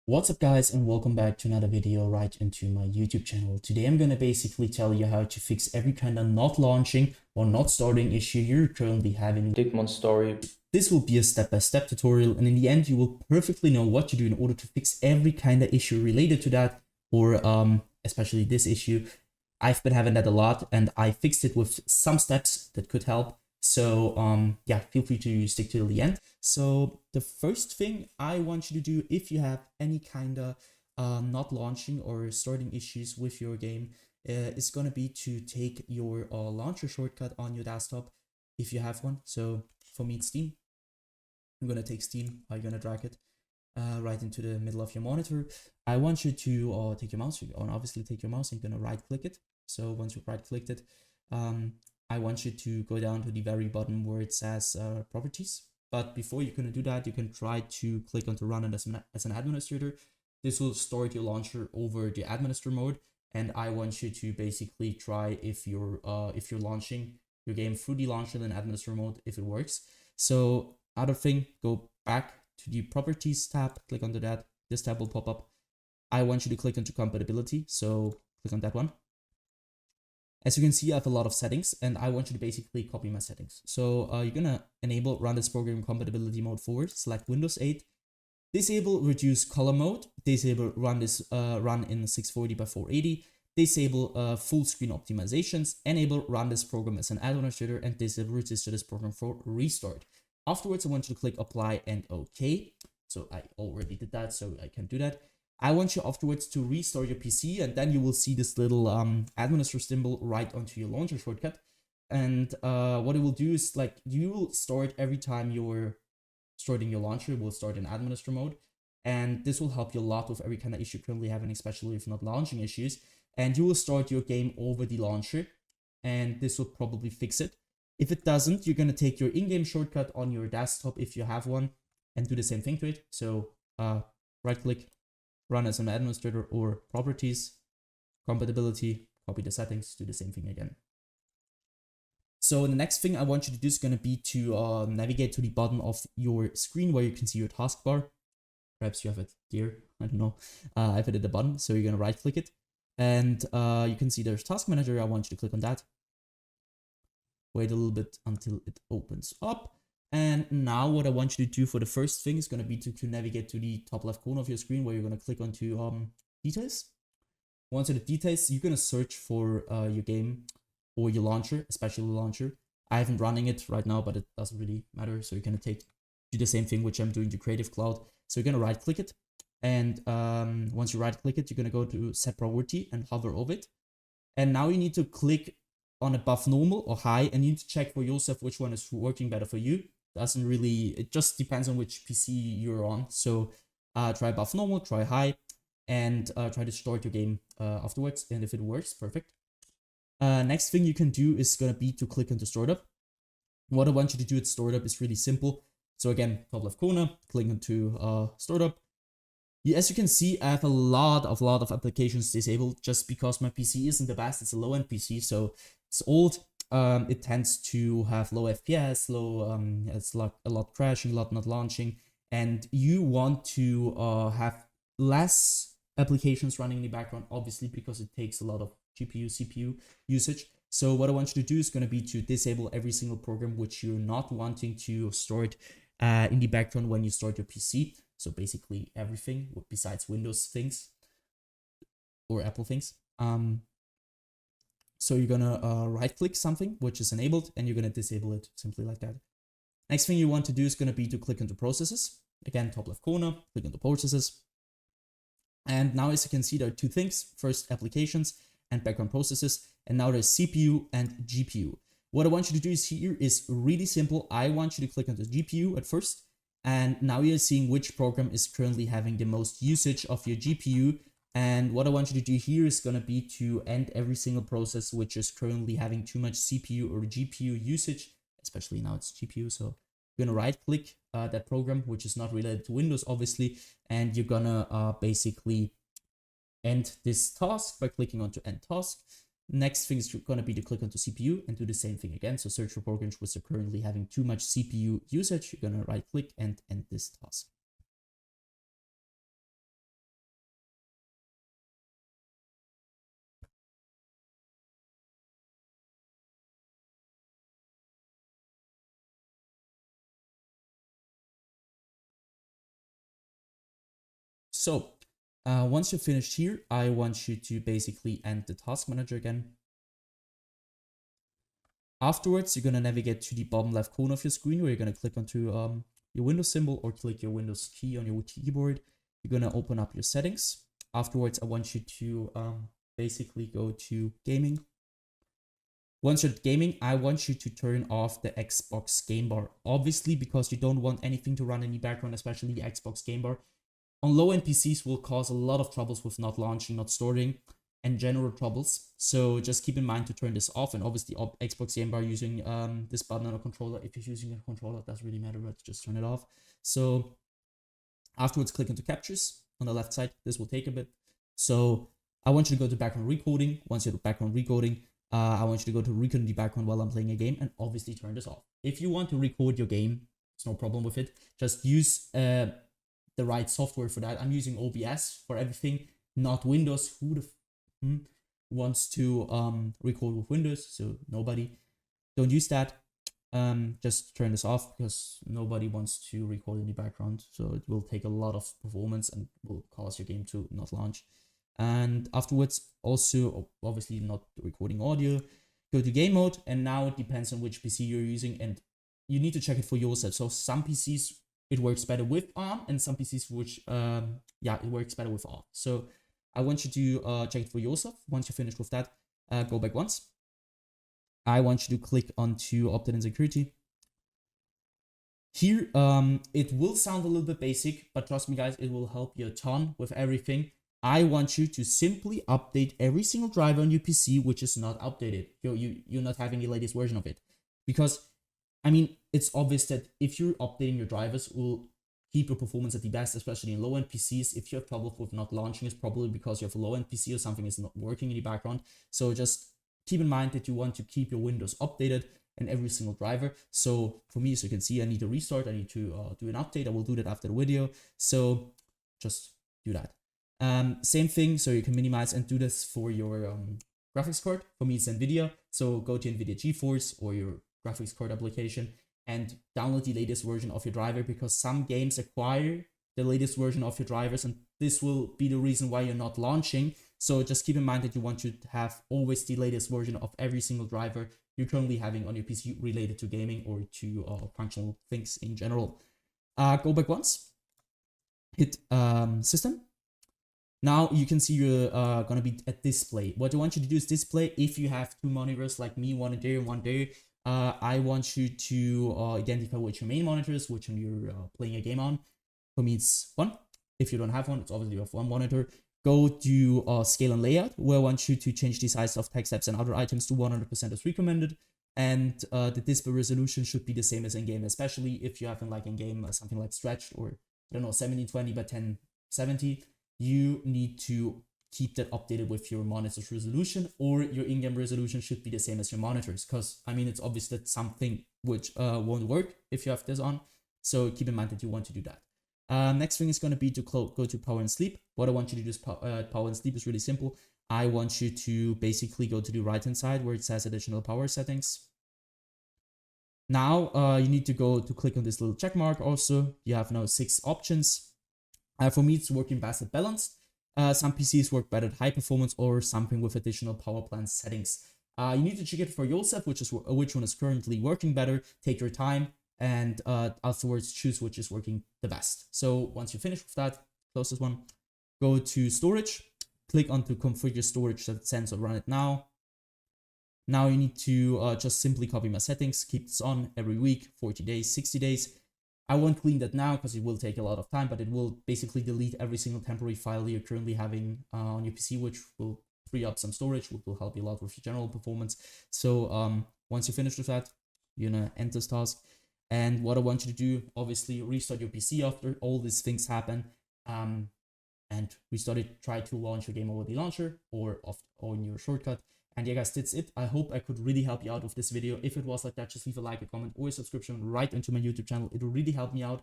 What's up guys, and welcome back to another video right into my YouTube channel. Today I'm going to basically tell you how to fix every kind of not launching or not starting issue you're currently having in Digmon Story. This will be a step-by-step tutorial, and in the end you will perfectly know what to do in order to fix every kind of issue related to that, or especially this issue. I've been having that a lot and I fixed it with some steps that could help. So yeah, feel free to stick till the end. So the first thing I want you to do, if you have any kind of not launching or starting issues with your game, is going to be to take your launcher shortcut on your desktop if you have one. So for me it's Steam. I'm going to take Steam. I'm going to drag it right into the middle of your monitor. I want you to take your mouse, and obviously take your mouse and you're going to right click it. So once you've right clicked it, I want you to go down to the very bottom where it says properties. But before you're going to do that, you can try to click on to run it as an administrator. This will start your launcher over the administrator mode. And I want you to basically try if you're launching your game through the launcher and administrator mode, if it works. So other thing, go back to the properties tab, click onto that. This tab will pop up. I want you to click onto compatibility. So click on that one. As you can see, I have a lot of settings and I want you to basically copy my settings. So you're gonna enable run this program compatibility mode forward, select Windows 8, disable reduce color mode, disable run this run in 640 by 480, disable full screen optimizations, enable run this program as an administrator, and disable register this program for restart. Afterwards, I want you to click apply and OK. So I already did that, so I can do that. I want you afterwards to restart your PC, and then you will see this little administrator symbol right onto your launcher shortcut. And what it will do is, like, you will start every time you're starting your launcher, will start in administrator mode. And this will help you a lot with every kind of issue you're currently having, especially if not launching issues. And you will start your game over the launcher, and this will probably fix it. If it doesn't, you're going to take your in-game shortcut on your desktop if you have one and do the same thing to it. So right click, run as an administrator, or properties, compatibility, copy the settings, do the same thing again. So the next thing I want you to do is going to be to navigate to the bottom of your screen where you can see your taskbar. Perhaps you have it here, I don't know. I have it at the bottom, so you're going to right click it. And you can see there's task manager. I want you to click on that. Wait a little bit until it opens up. And now what I want you to do for the first thing is going to be to navigate to the top left corner of your screen where you're going to click onto details. Once you're the details, you're going to search for your game or your launcher, especially the launcher. I haven't running it right now, but it doesn't really matter. So you're going to do the same thing, which I'm doing to Creative Cloud. So you're going to right click it. And once you right click it, you're going to go to set priority and hover over it. And now you need to click on above normal or high, and you need to check for yourself which one is working better for you. It just depends on which PC you're on. So try above normal, try high, and try to start your game afterwards. And if it works, perfect. Next thing you can do is going to be to click into startup. What I want you to do at startup is really simple. So again, top left corner, click into startup. As you can see, I have a lot of applications disabled just because my PC isn't the best. It's a low-end PC, so it's old. It tends to have low FPS, it's a lot crashing, a lot not launching, and you want to have less applications running in the background, obviously, because it takes a lot of GPU, CPU usage. So what I want you to do is going to be to disable every single program which you're not wanting to start in the background when you start your PC. So basically everything besides Windows things or Apple things. So you're gonna right click something which is enabled and you're gonna disable it simply like that. Next thing you want to do is gonna be to click into processes. Again, top left corner, click into processes. And now as you can see, there are two things. First, applications and background processes. And now there's CPU and GPU. What I want you to do is really simple. I want you to click onto GPU at first. And now you're seeing which program is currently having the most usage of your GPU. And what I want you to do here is going to be to end every single process which is currently having too much CPU or GPU usage, especially now it's GPU. So you're going to right click that program, which is not related to Windows, obviously. And you're going to basically end this task by clicking onto end task. Next thing is going to be to click onto CPU and do the same thing again. So search for programs which are currently having too much CPU usage. You're going to right click and end this task. So once you're finished here, I want you to basically end the task manager again. Afterwards, you're going to navigate to the bottom left corner of your screen where you're going to click onto your Windows symbol or click your Windows key on your keyboard. You're going to open up your settings. Afterwards, I want you to basically go to gaming. Once you're at gaming, I want you to turn off the Xbox game bar. Obviously, because you don't want anything to run in the background, especially the Xbox game bar. On low-end PCs will cause a lot of troubles with not launching, not storing, and general troubles. So just keep in mind to turn this off. And obviously, Xbox game bar using this button on a controller. If you're using a controller, it doesn't really matter, but just turn it off. So afterwards, click into captures on the left side. This will take a bit. So I want you to go to background recording. Once you're at background recording, I want you to go to record in the background while I'm playing a game and obviously turn this off. If you want to record your game, there's no problem with it. Just use the right software for that. I'm using OBS for everything, not Windows. Who the wants to record with Windows? So nobody. Don't use that. Just turn this off because nobody wants to record in the background. So it will take a lot of performance and will cause your game to not launch. And afterwards, also obviously not recording audio. Go to game mode, and now it depends on which PC you're using, and you need to check it for yourself. So some PCs it works better with ARM, and some PCs which it works better with ARM. So I want you to check it for yourself. Once you're finished with that, go back once. I want you to click onto update and security. Here, it will sound a little bit basic, but trust me guys, it will help you a ton with everything. I want you to simply update every single driver on your PC which is not updated. You're not having the latest version of it. Because, I mean, it's obvious that if you're updating your drivers, it will keep your performance at the best, especially in low-end PCs. If you have trouble with not launching, it's probably because you have a low-end PC or something is not working in the background. So just keep in mind that you want to keep your Windows updated and every single driver. So for me, as you can see, I need to restart. I need to do an update. I will do that after the video. So just do that. Same thing, so you can minimize and do this for your graphics card. For me, it's NVIDIA. So go to NVIDIA GeForce or your graphics card application and download the latest version of your driver, because some games acquire the latest version of your drivers, and this will be the reason why you're not launching. So just keep in mind that you want to have always the latest version of every single driver you're currently having on your PC related to gaming or to functional things in general. Go back once, hit system. Now you can see you're gonna be at display. What I want you to do is display. If you have two monitors like me, one there and one there, I want you to identify which your main monitor is, which one you're playing a game on. For me, it's one. If you don't have one, it's obviously you have one monitor. Go to scale and layout, where I want you to change the size of text apps and other items to 100% as recommended. And the display resolution should be the same as in-game, especially if you have like in-game something like stretched or I don't know 1720 by 1070. You need to keep that updated with your monitor's resolution, or your in-game resolution should be the same as your monitors, because I mean it's obvious that something which won't work if you have this on. So keep in mind that you want to do that. Next thing is going to be to go to power and sleep. What I want you to do is power and sleep is really simple. I want you to basically go to the right hand side where it says additional power settings. Now you need to go to click on this little check mark. Also, you have now 6 options. For me, it's working best at balanced. Some PCs work better at high performance or something with additional power plant settings. You need to check it for yourself, which one is currently working better. Take your time and afterwards choose which is working the best. So once you finish with that, close this one. Go to storage. Click on to configure storage sensor. Run it now. Now you need to just simply copy my settings. Keep this on every week, 40 days, 60 days. I won't clean that now because it will take a lot of time, but it will basically delete every single temporary file you're currently having on your PC, which will free up some storage, which will help you a lot with your general performance. So once you finish with that, you're gonna end this task. And what I want you to do, obviously, restart your PC after all these things happen, and restart it. Try to launch your game over the launcher or in your shortcut. And yeah, guys, that's it. I hope I could really help you out with this video. If it was like that, just leave a like, a comment, or a subscription right into my YouTube channel. It will really help me out.